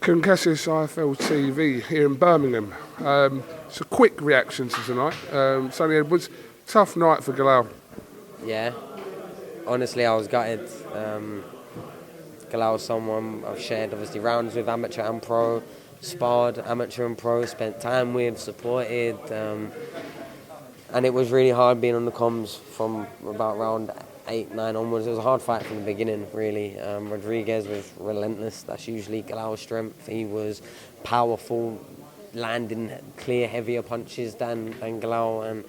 Concassis IFLTV here in Birmingham. It's a quick reaction to tonight. Sonny Edwards, tough night for Galal. Yeah, honestly I was gutted. Galal was someone I've shared obviously rounds with, amateur and pro, sparred amateur and pro, spent time with, supported, and it was really hard being on the comms from about round 8, 9 onwards. It was a hard fight from the beginning, really. Rodriguez was relentless. That's usually Galal's strength. He was powerful, landing clear, heavier punches than Galal. And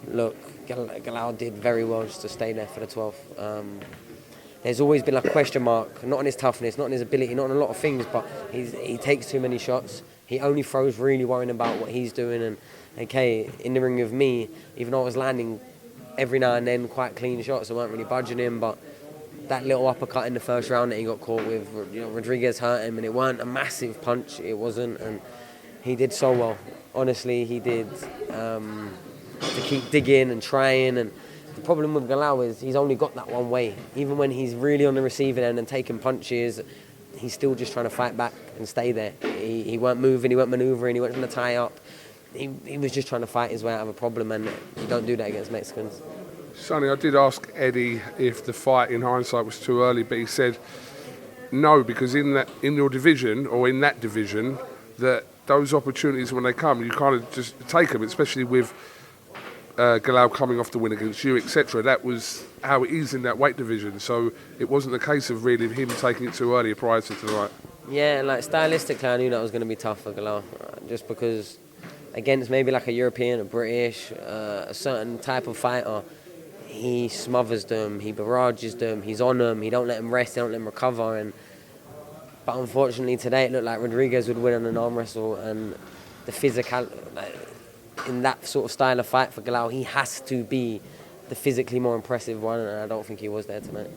look, Galal did very well just to stay there for the 12th. There's always been like a question mark, not on his toughness, not on his ability, not on a lot of things, but he takes too many shots. He only throws really worrying about what he's doing. And okay, in the ring with me, even though I was landing every now and then quite clean shots, I weren't really budging him, but that little uppercut in the first round that he got caught with, Rodriguez hurt him, and it weren't a massive punch, it wasn't, and he did so well. Honestly, he did, to keep digging and trying. And the problem with Galal is he's only got that one way. Even when he's really on the receiving end and taking punches, he's still just trying to fight back and stay there. He weren't moving, he weren't manoeuvring, he weren't trying to tie up. He was just trying to fight his way out of a problem, and you don't do that against Mexicans. Sonny, I did ask Eddie if the fight in hindsight was too early, but he said no, because in your division, or in that division, that those opportunities when they come, you kind of just take them, especially with Galal coming off the win against you, etc. That was how it is in that weight division, so it wasn't the case of really him taking it too early prior to tonight. Yeah, like stylistically I knew that was going to be tough for Galal, just because against maybe like a European, a British, a certain type of fighter, he smothers them, he barrages them, he's on them, he don't let them rest, he don't let them recover. But unfortunately today it looked like Rodriguez would win on an arm wrestle, and the physical, in that sort of style of fight for Galal, he has to be the physically more impressive one, and I don't think he was there tonight.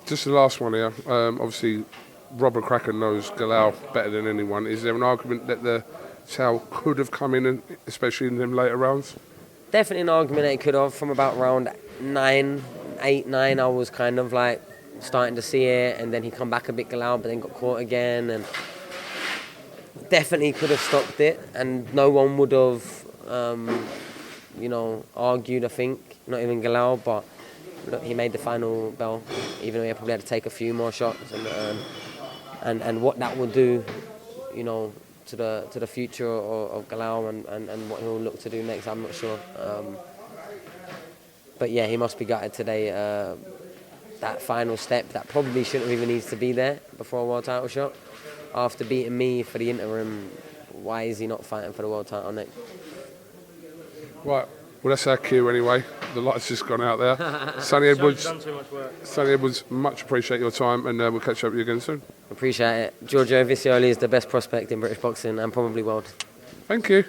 Just the last one here, obviously Robert Kraken knows Galal better than anyone. Is there an argument that the Chow could have come in, especially in them later rounds? Definitely an argument that he could have. From about round 8, 9, I was kind of like starting to see it, and then he come back a bit Galal, but then got caught again, and definitely could have stopped it, and no one would have, argued, I think, not even Galal, but look, he made the final bell, even though he probably had to take a few more shots, and what that will do, to the future of Galal and what he'll look to do next, I'm not sure. But yeah, he must be gutted today. That final step, that probably shouldn't even need to be there before a world title shot. After beating me for the interim, why is he not fighting for the world title next? Right, well that's our cue anyway. The light's just gone out there. Sonny Edwards, Done too much work. Sonny Edwards, much appreciate your time, and we'll catch up with you again soon. Appreciate it. Giorgio Vicioli is the best prospect in British boxing and probably world. Thank you.